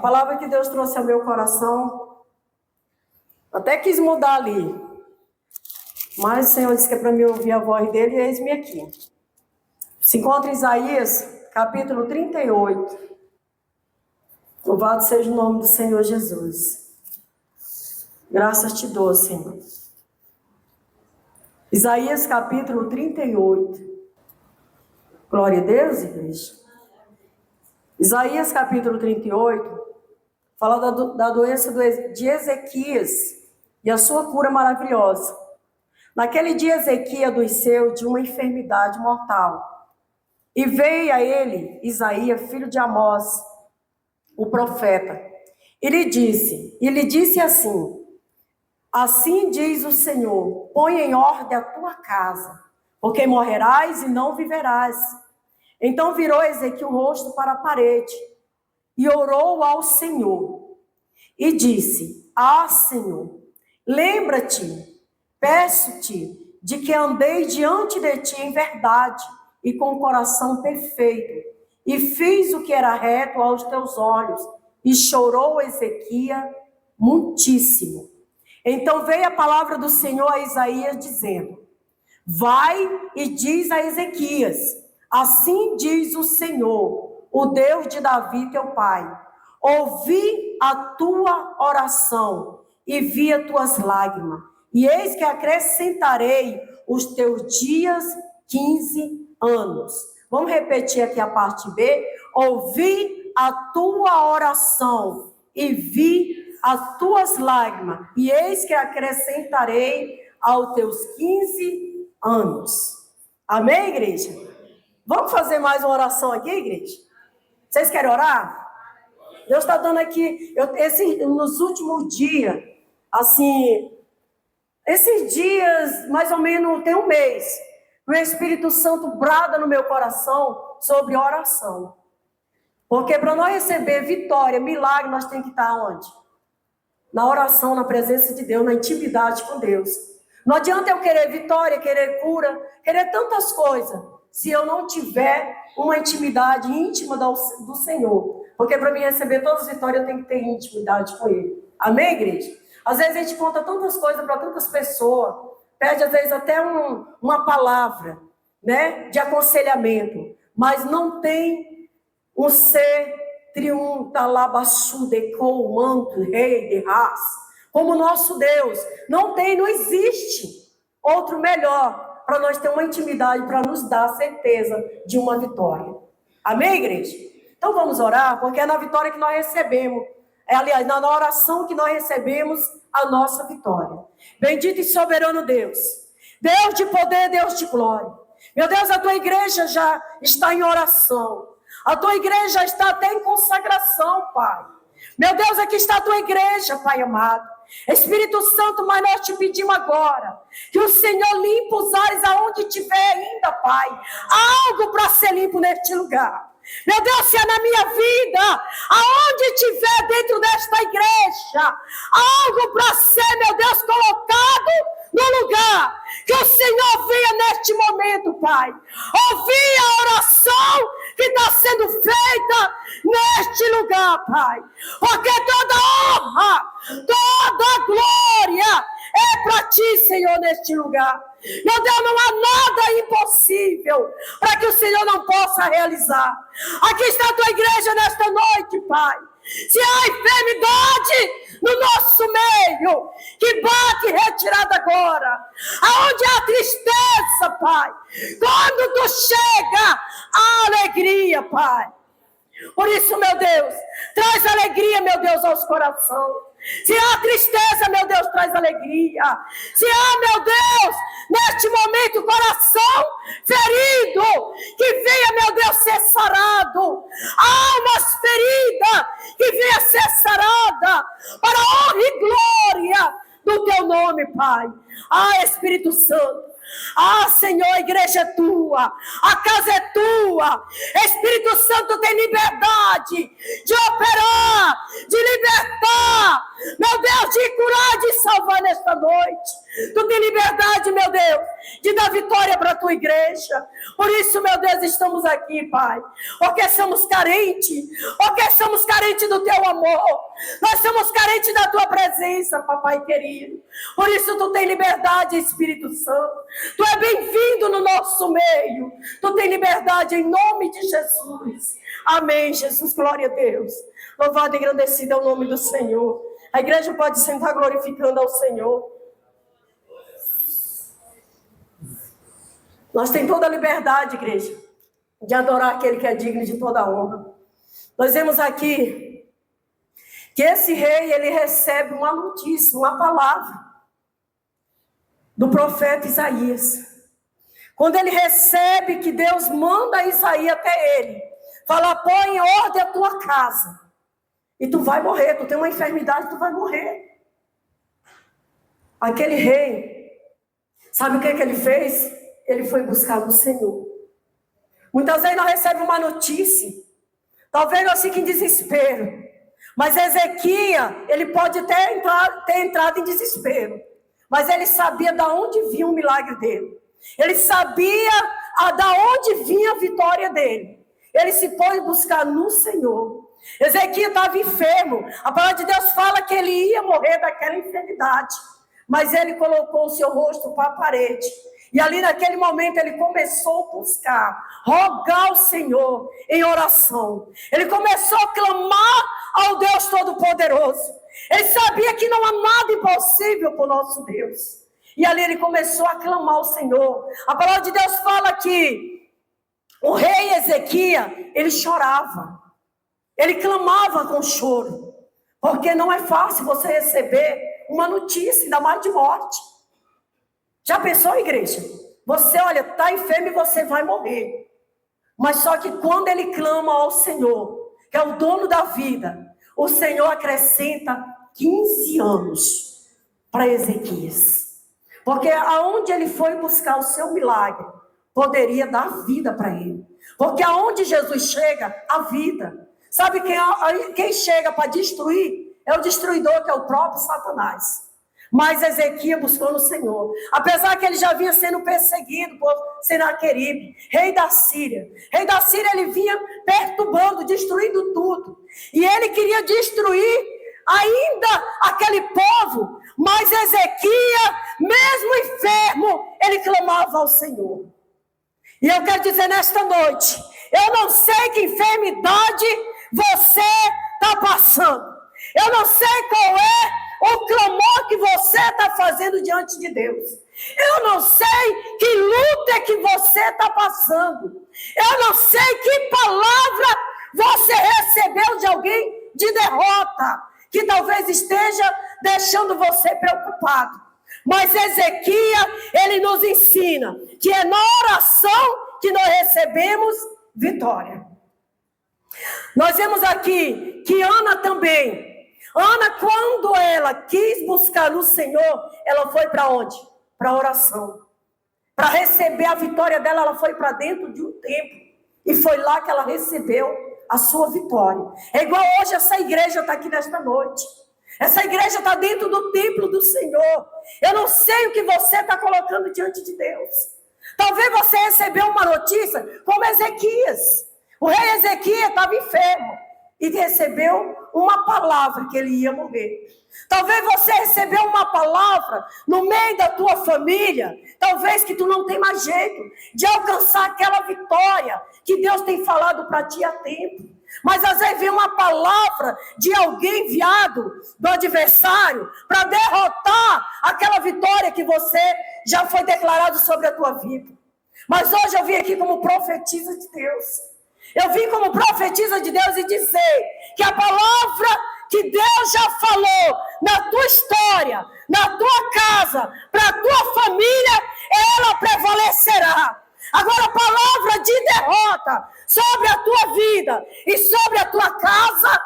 palavra que Deus trouxe ao meu coração, até quis mudar ali, mas o Senhor disse que é para mim ouvir a voz dele, e eis-me aqui. Se encontra em Isaías, capítulo 38. Louvado seja o nome do Senhor Jesus. Graças te dou, Senhor. Isaías, capítulo 38. Glória a Deus, igreja. Isaías, capítulo 38, fala da doença de Ezequias e a sua cura maravilhosa. Naquele dia, Ezequias adoeceu de uma enfermidade mortal. E veio a ele Isaías, filho de Amós, o profeta, e lhe disse assim: assim diz o Senhor, põe em ordem a tua casa, porque morrerás e não viverás. Então virou Ezequias o rosto para a parede, e orou ao Senhor, e disse: ah, Senhor, lembra-te, peço-te, de que andei diante de ti em verdade, e com o coração perfeito, e fiz o que era reto aos teus olhos. E chorou Ezequias muitíssimo. Então veio a palavra do Senhor a Isaías, dizendo: vai e diz a Ezequias: assim diz o Senhor, o Deus de Davi teu pai, ouvi a tua oração e vi as tuas lágrimas, e eis que acrescentarei os teus dias 15 anos. Vamos repetir aqui a parte B. Ouvi a tua oração e vi as tuas lágrimas, e eis que acrescentarei aos teus 15 anos. Amém, igreja? Vamos fazer mais uma oração aqui, igreja? Vocês querem orar? Deus está dando aqui, nos últimos dias, assim, esses dias, mais ou menos, tem um mês, o Espírito Santo brada no meu coração sobre oração. Porque para nós receber vitória, milagre, nós temos que estar onde? Na oração, na presença de Deus, na intimidade com Deus. Não adianta eu querer vitória, querer cura, querer tantas coisas, se eu não tiver uma intimidade íntima do Senhor. Porque para mim receber todas as vitórias, eu tenho que ter intimidade com Ele. Amém, igreja? Às vezes a gente conta tantas coisas para tantas pessoas, pede às vezes até uma palavra, né, de aconselhamento, mas não tem um ser triuntalabassudeco, manto, rei de raça, como o nosso Deus. Não existe outro melhor para nós ter uma intimidade, para nos dar a certeza de uma vitória. Amém, igreja? Então vamos orar, porque é na vitória que nós recebemos. Aliás, na oração que nós recebemos a nossa vitória. Bendito e soberano Deus, Deus de poder, Deus de glória. Meu Deus, a tua igreja já está em oração. A tua igreja está até em consagração, Pai. Meu Deus, aqui está a tua igreja, Pai amado. Espírito Santo, mas nós te pedimos agora que o Senhor limpe os ares aonde tiver ainda, Pai. Algo para ser limpo neste lugar. Meu Deus, se é na minha vida, aonde tiver dentro desta igreja, algo para ser, meu Deus, colocado no lugar, que o Senhor venha neste momento, Pai, ouvir a oração que está sendo feita neste lugar, Pai, porque toda honra, toda glória é para ti, Senhor, neste lugar. Meu Deus, não há nada impossível para que o Senhor não possa realizar. Aqui está a tua igreja nesta noite, Pai. Se há enfermidade no nosso meio, que bate retirada agora. Aonde há tristeza, Pai, quando tu chega, há alegria, Pai. Por isso, meu Deus, traz alegria, meu Deus, aos corações. Se há tristeza, meu Deus, traz alegria. Se há, meu Deus, neste momento, coração ferido, que venha, meu Deus, ser sarado. Almas feridas, que venha ser sarada, para a honra e glória do teu nome, Pai. Ah, Espírito Santo. Ah, Senhor, a igreja é tua, a casa é tua. Espírito Santo tem liberdade de operar, de libertar, meu Deus, de curar, de salvar nesta noite. Tu tem liberdade, meu Deus, de dar vitória para a tua igreja. Por isso, meu Deus, estamos aqui, Pai, porque somos carentes, do teu amor, nós somos carentes da tua presença, papai querido. Por isso, tu tem liberdade, Espírito Santo, tu é bem-vindo no nosso meio, tu tem liberdade em nome de Jesus. Amém, Jesus, glória a Deus. Louvado e engrandecido é o nome do Senhor. A igreja pode sentar glorificando ao Senhor. Nós temos toda a liberdade, igreja, de adorar aquele que é digno de toda a honra. Nós vemos aqui que esse rei, ele recebe uma notícia, uma palavra do profeta Isaías. Quando ele recebe que Deus manda Isaías até ele, fala, põe em ordem a tua casa, e tu vai morrer, tu tem uma enfermidade, tu vai morrer. Aquele rei, sabe o que ele fez? Ele foi buscar no Senhor. Muitas vezes nós recebemos uma notícia, talvez nós fiquemos em desespero, mas Ezequias, ele pode ter entrado em desespero, mas ele sabia de onde vinha o milagre dele, ele sabia de onde vinha a vitória dele. Ele se pôs buscar no Senhor. Ezequias estava enfermo, a palavra de Deus fala que ele ia morrer daquela enfermidade, mas ele colocou o seu rosto para a parede. E ali naquele momento ele começou a buscar, rogar ao Senhor em oração. Ele começou a clamar ao Deus Todo-Poderoso. Ele sabia que não há nada impossível para o nosso Deus. E ali ele começou a clamar ao Senhor. A palavra de Deus fala que o rei Ezequias, ele chorava. Ele clamava com choro. Porque não é fácil você receber uma notícia, ainda mais de morte. Já pensou, igreja? Você, olha, está enfermo e você vai morrer. Mas só que quando ele clama ao Senhor, que é o dono da vida, o Senhor acrescenta 15 anos para Ezequias. Porque aonde ele foi buscar o seu milagre, poderia dar vida para ele. Porque aonde Jesus chega, a vida. Sabe quem chega para destruir? É o destruidor, que é o próprio Satanás. Mas Ezequias buscou no Senhor. Apesar que ele já vinha sendo perseguido por Senaqueribe, rei da Síria. Rei da Síria, ele vinha perturbando, destruindo tudo. E ele queria destruir ainda aquele povo. Mas Ezequias, mesmo enfermo, ele clamava ao Senhor. E eu quero dizer nesta noite, eu não sei que enfermidade você está passando. Eu não sei qual é o clamor que você está fazendo diante de Deus. Eu não sei que luta que você está passando. Eu não sei que palavra você recebeu de alguém de derrota, que talvez esteja deixando você preocupado. Mas Ezequias, ele nos ensina que é na oração que nós recebemos vitória. Nós vemos aqui que Ana também. Ana, quando ela quis buscar no Senhor, ela foi para onde? Para a oração. Para receber a vitória dela, ela foi para dentro de um templo. E foi lá que ela recebeu a sua vitória. É igual hoje essa igreja está aqui nesta noite. Essa igreja está dentro do templo do Senhor. Eu não sei o que você está colocando diante de Deus. Talvez você recebeu uma notícia como Ezequias. O rei Ezequias estava enfermo e recebeu uma palavra que ele ia morrer. Talvez você recebeu uma palavra no meio da tua família, talvez que tu não tem mais jeito de alcançar aquela vitória que Deus tem falado para ti há tempo. Mas às vezes vem uma palavra de alguém enviado do adversário para derrotar aquela vitória que você já foi declarado sobre a tua vida. Mas hoje eu vim aqui como profetisa de Deus. Eu vim como profetisa de Deus e dizer que a palavra que Deus já falou na tua história, na tua casa, para a tua família, ela prevalecerá. Agora, a palavra de derrota sobre a tua vida e sobre a tua casa,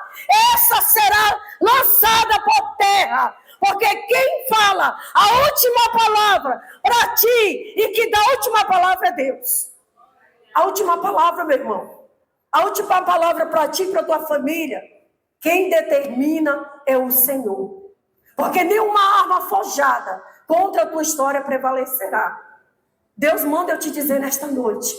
essa será lançada por terra. Porque quem fala a última palavra para ti e que dá a última palavra é Deus. A última palavra, meu irmão. A última palavra para ti e para a tua família, quem determina é o Senhor. Porque nenhuma arma forjada contra a tua história prevalecerá. Deus manda eu te dizer nesta noite,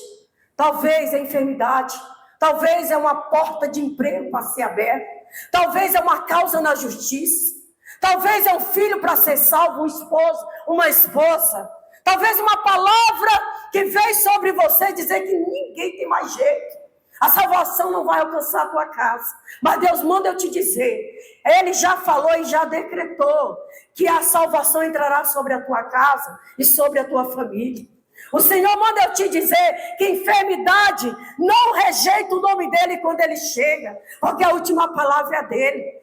talvez é enfermidade, talvez é uma porta de emprego para ser aberta, talvez é uma causa na justiça, talvez é um filho para ser salvo, um esposo, uma esposa, talvez uma palavra que veio sobre você dizer que ninguém tem mais jeito. A salvação não vai alcançar a tua casa, mas Deus manda eu te dizer, Ele já falou e já decretou que a salvação entrará sobre a tua casa e sobre a tua família. O Senhor manda eu te dizer que enfermidade não rejeita o nome dele quando ele chega, porque a última palavra é dele.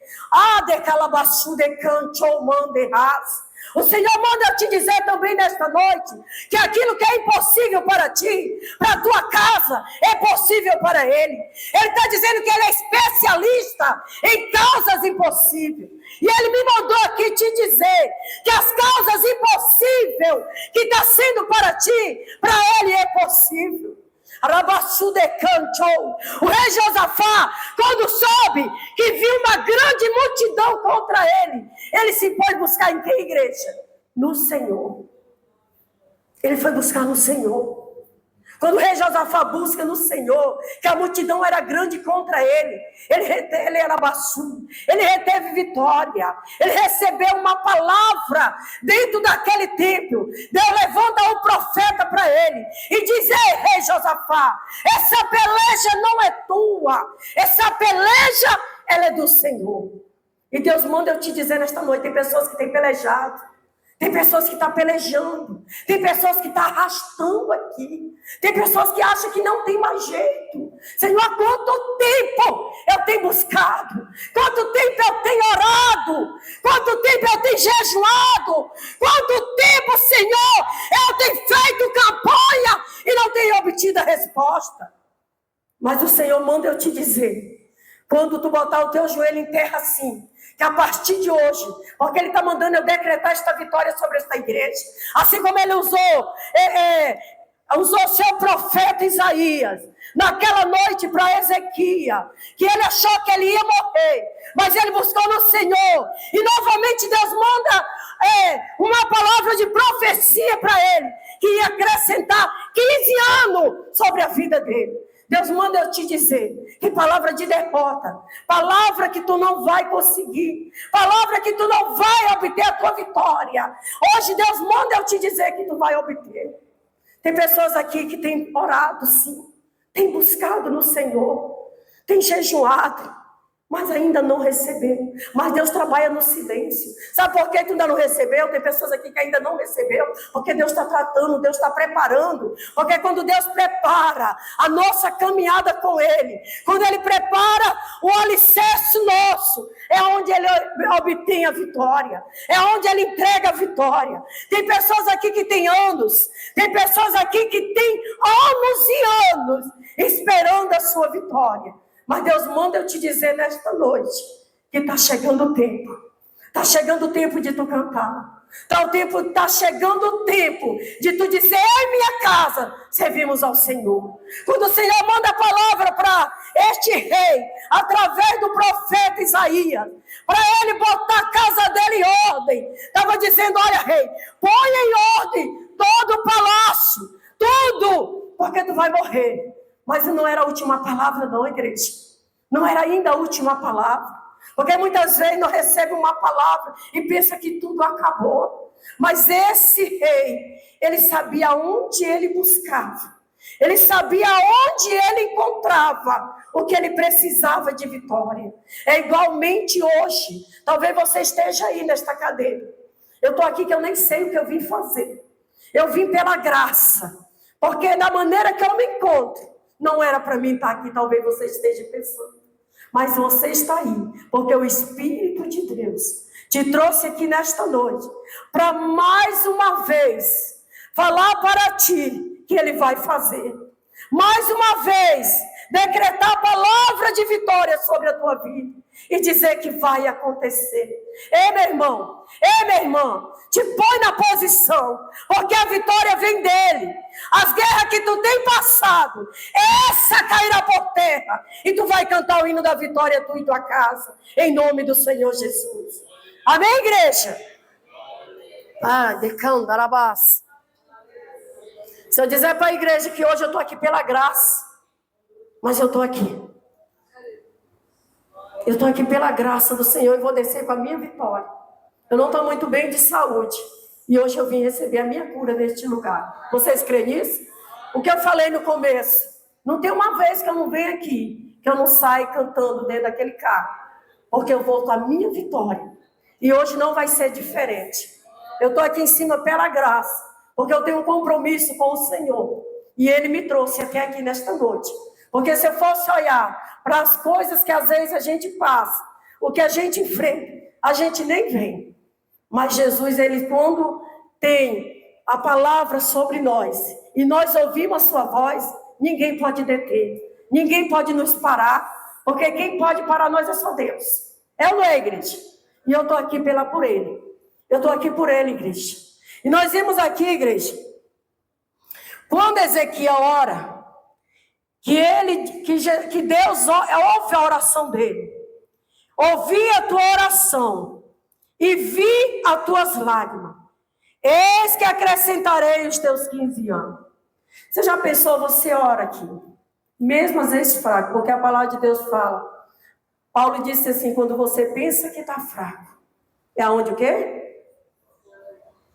De calabaçu de canto mande ras. O Senhor manda eu te dizer também nesta noite que aquilo que é impossível para ti, para a tua casa, é possível para Ele. Ele está dizendo que Ele é especialista em causas impossíveis. E Ele me mandou aqui te dizer que as causas impossíveis que está sendo para ti, para Ele é possível. O rei Josafá, quando soube que viu uma grande multidão contra ele, ele se pôs buscar em que igreja? No Senhor. Ele foi buscar no Senhor. Quando o rei Josafá busca no Senhor, que a multidão era grande contra ele, ele era baçu, ele reteve vitória, ele recebeu uma palavra dentro daquele templo. Deus levanta um profeta para ele e diz: ei, rei Josafá, essa peleja não é tua, essa peleja ela é do Senhor. E Deus manda eu te dizer nesta noite, tem pessoas que têm pelejado, tem pessoas que estão pelejando, tem pessoas que estão arrastando aqui, tem pessoas que acham que não tem mais jeito. Senhor, há quanto tempo eu tenho buscado, quanto tempo eu tenho orado, quanto tempo eu tenho jejuado, quanto tempo, Senhor, eu tenho feito campanha e não tenho obtido a resposta. Mas o Senhor manda eu te dizer, quando tu botar o teu joelho em terra assim, que a partir de hoje, porque Ele está mandando eu decretar esta vitória sobre esta igreja, assim como Ele usou seu profeta Isaías, naquela noite para Ezequias, que ele achou que ele ia morrer, mas ele buscou no Senhor, e novamente Deus manda uma palavra de profecia para ele, que ia acrescentar 15 anos sobre a vida dele. Deus manda eu te dizer que palavra de derrota, palavra que tu não vai conseguir, palavra que tu não vai obter a tua vitória, hoje Deus manda eu te dizer que tu vai obter. Tem pessoas aqui que têm orado sim, têm buscado no Senhor, têm jejuado, mas ainda não receberam. Mas Deus trabalha no silêncio. Sabe por que tu ainda não recebeu? Tem pessoas aqui que ainda não recebeu, porque Deus está tratando, Deus está preparando. Porque quando Deus prepara a nossa caminhada com Ele, quando Ele prepara o alicerce nosso, é onde Ele obtém a vitória, é onde Ele entrega a vitória. Tem pessoas aqui que têm anos, tem pessoas aqui que têm anos e anos esperando a sua vitória. Mas Deus manda eu te dizer nesta noite que está chegando o tempo. Está chegando o tempo de tu cantar. Está chegando o tempo de tu dizer: em minha casa servimos ao Senhor. Quando o Senhor manda a palavra para este rei, através do profeta Isaías, para ele botar a casa dele em ordem, estava dizendo: olha, rei, põe em ordem todo o palácio, tudo, porque tu vai morrer. Mas não era a última palavra não, igreja. Não era ainda a última palavra. Porque muitas vezes nós recebemos uma palavra e pensa que tudo acabou. Mas esse rei, ele sabia onde ele buscava. Ele sabia onde ele encontrava o que ele precisava de vitória. É igualmente hoje. Talvez você esteja aí nesta cadeira. Eu estou aqui que eu nem sei o que eu vim fazer. Eu vim pela graça. Porque da maneira que eu me encontro, não era para mim estar aqui, talvez você esteja pensando. Mas você está aí, porque o Espírito de Deus te trouxe aqui nesta noite, para mais uma vez, falar para ti que Ele vai fazer. Mais uma vez, decretar a palavra de vitória sobre a tua vida. E dizer que vai acontecer. Ei, meu irmão, ei, minha irmã, te põe na posição, porque a vitória vem dele. As guerras que tu tem passado, essa cairá por terra. E tu vai cantar o hino da vitória, tu e tua casa, em nome do Senhor Jesus. Amém, igreja? Se eu dizer para a igreja que hoje eu estou aqui pela graça, mas eu estou aqui. Eu estou aqui pela graça do Senhor e vou descer com a minha vitória. Eu não estou muito bem de saúde. E hoje eu vim receber a minha cura neste lugar. Vocês creem nisso? O que eu falei no começo. Não tem uma vez que eu não venho aqui, que eu não saio cantando dentro daquele carro. Porque eu vou com a minha vitória. E hoje não vai ser diferente. Eu estou aqui em cima pela graça. Porque eu tenho um compromisso com o Senhor. E Ele me trouxe até aqui nesta noite. Porque se eu fosse olhar para as coisas que às vezes a gente passa, o que a gente enfrenta, a gente nem vem. Mas Jesus, Ele quando tem a palavra sobre nós, e nós ouvimos a sua voz, ninguém pode deter, ninguém pode nos parar, porque quem pode parar nós é só Deus. É ou não é, igreja? E eu estou aqui por Ele. Eu estou aqui por Ele, igreja. E nós vimos aqui, igreja, quando Ezequiel ora, que Deus ouve a oração dele. Ouvi a tua oração e vi as tuas lágrimas. Eis que acrescentarei os teus 15 anos. Você já pensou, você ora aqui, mesmo às vezes fraco, porque a palavra de Deus fala. Paulo disse assim, quando você pensa que está fraco, é aonde o quê?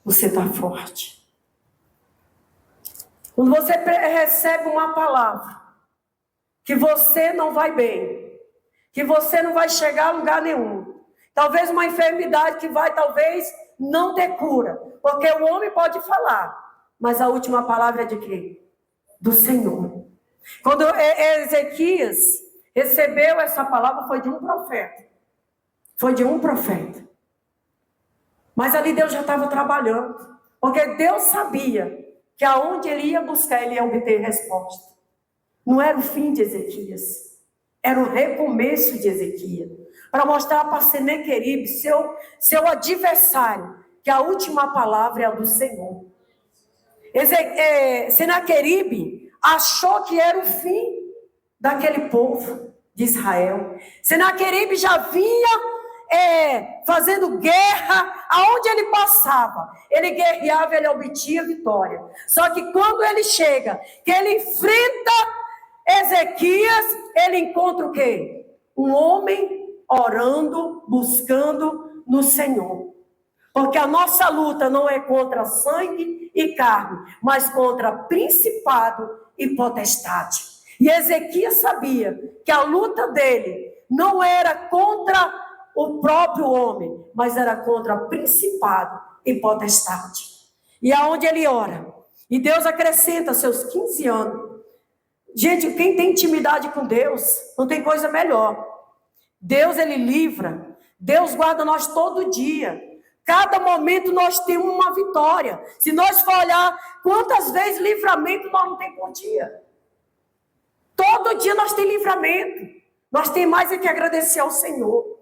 Você está forte. Quando você recebe uma palavra, que você não vai bem, que você não vai chegar a lugar nenhum. Talvez uma enfermidade que vai, talvez, não ter cura. Porque o homem pode falar, mas a última palavra é de quem? Do Senhor. Quando Ezequias recebeu essa palavra, foi de um profeta. Foi de um profeta. Mas ali Deus já estava trabalhando. Porque Deus sabia que aonde ele ia buscar, ele ia obter resposta. Não era o fim de Ezequias, era o recomeço de Ezequias. Para mostrar para Senaqueribe, seu adversário, que a última palavra é a do Senhor. Senaqueribe achou que era o fim daquele povo de Israel. Senaqueribe já vinha fazendo guerra aonde ele passava. Ele guerreava, ele obtinha vitória. Só que quando ele chega, que ele enfrenta Ezequias, ele encontra o quê? Um homem orando, buscando no Senhor. Porque a nossa luta não é contra sangue e carne, mas contra principado e potestade. E Ezequias sabia que a luta dele não era contra o próprio homem, mas era contra principado e potestade. E aonde ele ora, e Deus acrescenta seus 15 anos. Gente, quem tem intimidade com Deus, não tem coisa melhor. Deus, Ele livra. Deus guarda nós todo dia. Cada momento nós temos uma vitória. Se nós for olhar quantas vezes livramento nós não temos por dia. Todo dia nós temos livramento. Nós temos mais é que agradecer ao Senhor.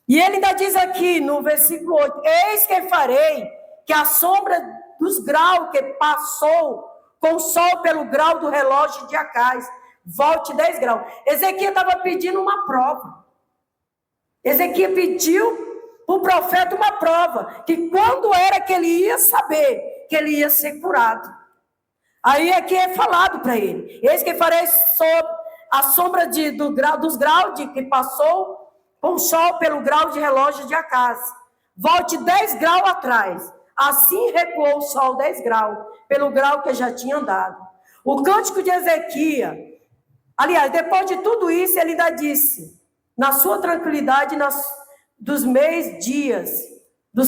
E Ele ainda diz aqui no versículo 8: eis que farei que a sombra dos graus que passou com o sol pelo grau do relógio de Acais volte 10 graus. Ezequiel estava pedindo uma prova. Ezequiel pediu para o profeta uma prova, que quando era que ele ia saber que ele ia ser curado. Aí é que é falado para ele: eis que farei a sombra dos graus que passou com o sol pelo grau de relógio de Acais. Volte 10 graus atrás. Assim recuou o sol 10 graus, pelo grau que já tinha andado. O cântico de Ezequias, aliás, depois de tudo isso, ele ainda disse: na sua tranquilidade, dos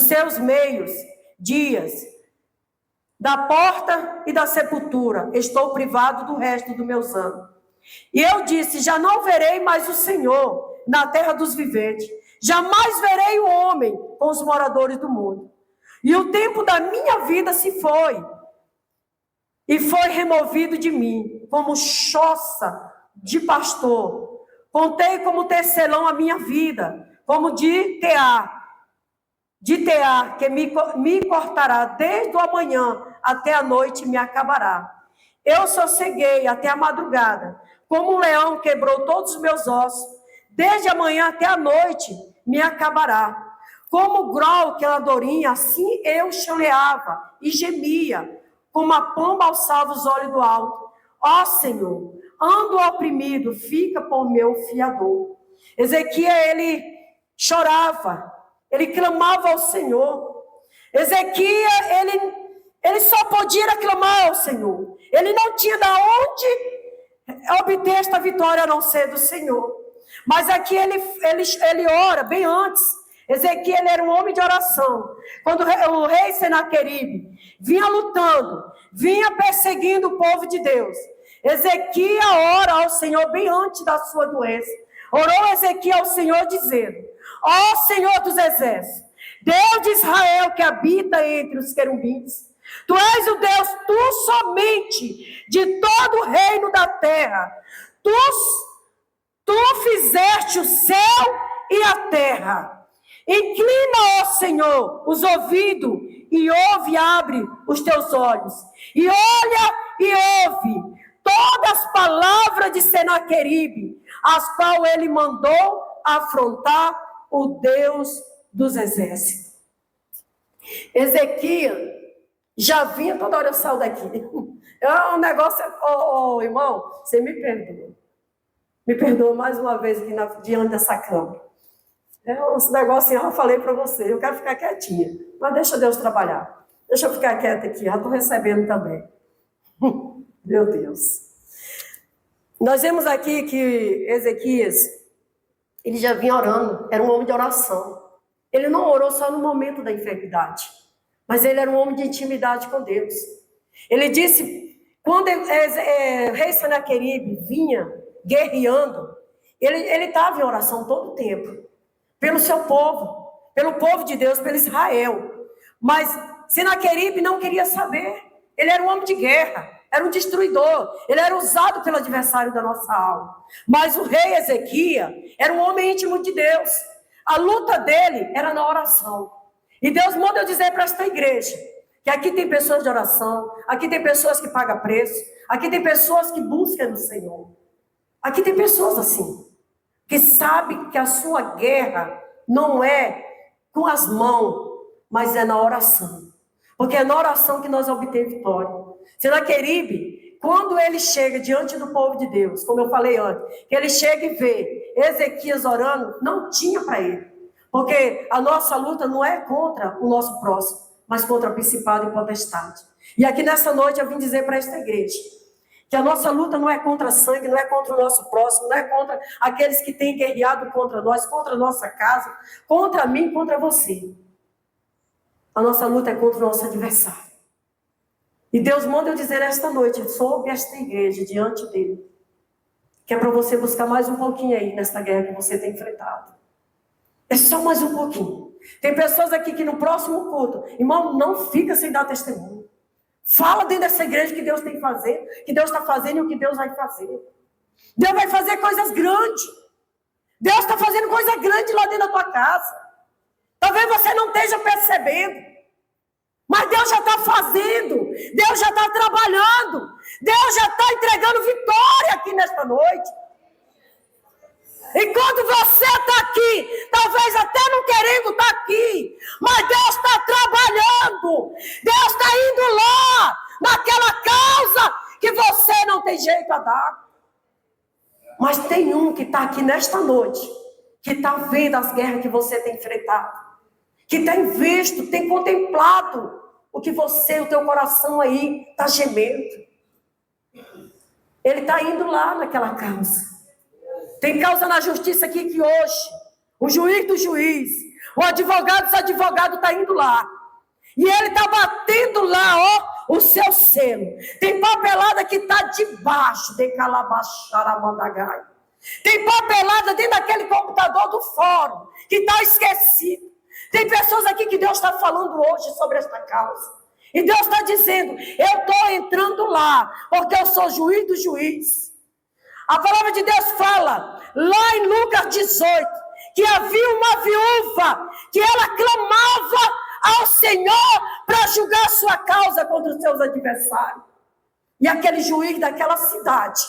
seus meios dias, da porta e da sepultura, estou privado do resto dos meus anos. E eu disse: já não verei mais o Senhor na terra dos viventes, jamais verei o homem com os moradores do mundo. E o tempo da minha vida se foi, e foi removido de mim, como choça de pastor. Contei como tecelão a minha vida, como de tear, que me cortará desde o amanhã até a noite me acabará. Eu sosseguei até a madrugada, como um leão quebrou todos os meus ossos, desde a manhã até a noite me acabará. Como o grau que ela dorinha, assim eu chaleava e gemia, como a pomba alçava os olhos do alto. Ó Senhor, ando oprimido, fica por meu fiador. Ezequias, ele chorava, ele clamava ao Senhor. Ezequias, ele só podia clamar ao Senhor. Ele não tinha de onde obter esta vitória a não ser do Senhor. Mas aqui ele ora bem antes. Ezequias, ele era um homem de oração. Quando o rei Senaqueribe vinha lutando, vinha perseguindo o povo de Deus, Ezequias ora ao Senhor bem antes da sua doença. Orou Ezequias ao Senhor dizendo: ó Senhor dos exércitos, Deus de Israel que habita entre os querubins, tu és o Deus, tu somente, de todo o reino da terra. Tu fizeste o céu e a terra. Inclina, ó Senhor, os ouvidos e ouve, abre os teus olhos. E olha e ouve todas as palavras de Senaqueribe, as quais ele mandou afrontar o Deus dos exércitos. Ezequias já vinha, toda hora eu saio daqui. É um negócio, irmão, você me perdoa. Me perdoa mais uma vez aqui diante dessa cama. É um negócio, eu falei para você, eu quero ficar quietinha, mas deixa Deus trabalhar. Deixa eu ficar quieta aqui, já estou recebendo também. Meu Deus. Nós vemos aqui que Ezequias, ele já vinha orando, era um homem de oração. Ele não orou só no momento da enfermidade, mas ele era um homem de intimidade com Deus. Ele disse, quando o rei Senaqueribe vinha guerreando, ele estava em oração todo o tempo, pelo seu povo, pelo povo de Deus, pelo Israel. Mas Senaqueribe não queria saber. Ele era um homem de guerra, era um destruidor, ele era usado pelo adversário da nossa alma. Mas o rei Ezequias era um homem íntimo de Deus. A luta dele era na oração. E Deus manda eu dizer para esta igreja, que aqui tem pessoas de oração, aqui tem pessoas que pagam preço, aqui tem pessoas que buscam no Senhor. Aqui tem pessoas assim, que sabem que a sua guerra não é com as mãos, mas é na oração. Porque é na oração que nós obtemos vitória. Senaqueribe, quando ele chega diante do povo de Deus, como eu falei antes, que ele chega e vê Ezequias orando, não tinha para ele. Porque a nossa luta não é contra o nosso próximo, mas contra o principado e potestade. E aqui nessa noite eu vim dizer para esta igreja, que a nossa luta não é contra sangue, não é contra o nosso próximo, não é contra aqueles que têm guerreado contra nós, contra a nossa casa, contra mim, contra você. A nossa luta é contra o nosso adversário. E Deus manda eu dizer esta noite, sobre esta igreja, diante dele, que é para você buscar mais um pouquinho aí, nesta guerra que você tem enfrentado. É só mais um pouquinho. Tem pessoas aqui que no próximo culto, irmão, não fica sem dar testemunho. Fala dentro dessa igreja que Deus tem que fazer, que Deus está fazendo e o que Deus vai fazer. Deus vai fazer coisas grandes. Deus está fazendo coisa grande lá dentro da tua casa. Talvez você não esteja percebendo, mas Deus já está fazendo, Deus já está trabalhando, Deus já está entregando vitória aqui nesta noite. Enquanto você está aqui, talvez até não querendo estar aqui, mas Deus está trabalhando, Deus está indo lá, naquela causa que você não tem jeito a dar. Mas tem um que está aqui nesta noite, que está vendo as guerras que você tem enfrentado, que tem visto, tem contemplado o que você, o teu coração aí está gemendo. Ele está indo lá naquela causa. Tem causa na justiça aqui que hoje, o juiz do juiz, o advogado dos advogados está indo lá. E ele está batendo lá, ó, o seu selo. Tem papelada que está debaixo de Calabaxaramandagai. Tem papelada dentro daquele computador do fórum, que está esquecido. Tem pessoas aqui que Deus está falando hoje sobre esta causa. E Deus está dizendo, eu estou entrando lá, porque eu sou juiz do juiz. A palavra de Deus fala, lá em Lucas 18, que havia uma viúva, que ela clamava ao Senhor para julgar sua causa contra os seus adversários. E aquele juiz daquela cidade,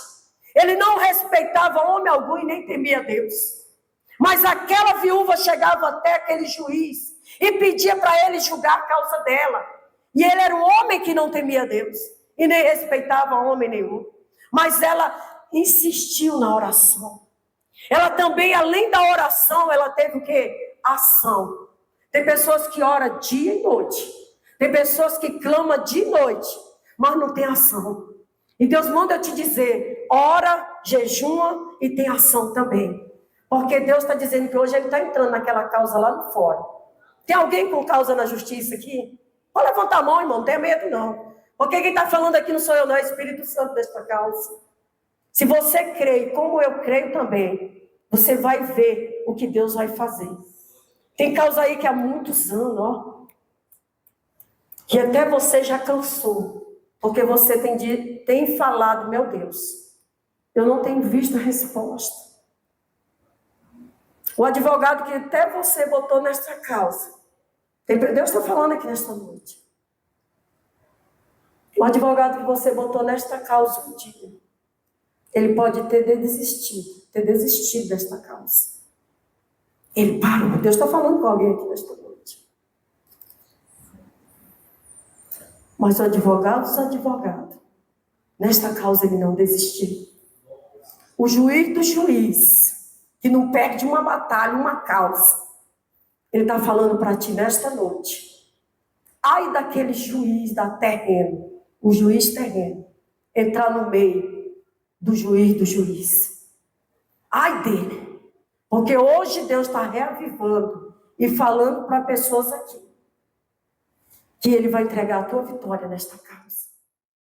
ele não respeitava homem algum e nem temia Deus. Mas aquela viúva chegava até aquele juiz e pedia para ele julgar a causa dela. E ele era um homem que não temia Deus e nem respeitava homem nenhum. Mas ela insistiu na oração. Ela também, além da oração, ela teve o quê? Ação. Tem pessoas que oram dia e noite. Tem pessoas que clamam dia e noite, mas não tem ação. E Deus manda eu te dizer, ora, jejuma e tem ação também. Porque Deus está dizendo que hoje Ele está entrando naquela causa lá no fora. Tem alguém com causa na justiça aqui? Pode levantar a mão, irmão, não tenha medo não. Porque quem está falando aqui não sou eu não, é o Espírito Santo desta causa. Se você crê, como eu creio também, você vai ver o que Deus vai fazer. Tem causa aí que há muitos anos, ó, que até você já cansou, porque você tem falado, meu Deus, eu não tenho visto a resposta. O advogado que até você botou nesta causa, Deus está falando aqui nesta noite. O advogado que você botou nesta causa um dia, ele pode ter desistido desta causa. Ele parou. Deus está falando com alguém aqui nesta noite. Mas o advogado dos advogados, nesta causa ele não desistiu. O juiz do juiz, que não perde uma batalha, uma causa, ele está falando para ti nesta noite. Ai daquele juiz da terreno, o juiz terreno, entrar no meio do juiz. Ai dele. Porque hoje Deus está reavivando e falando para pessoas aqui que Ele vai entregar a tua vitória nesta causa.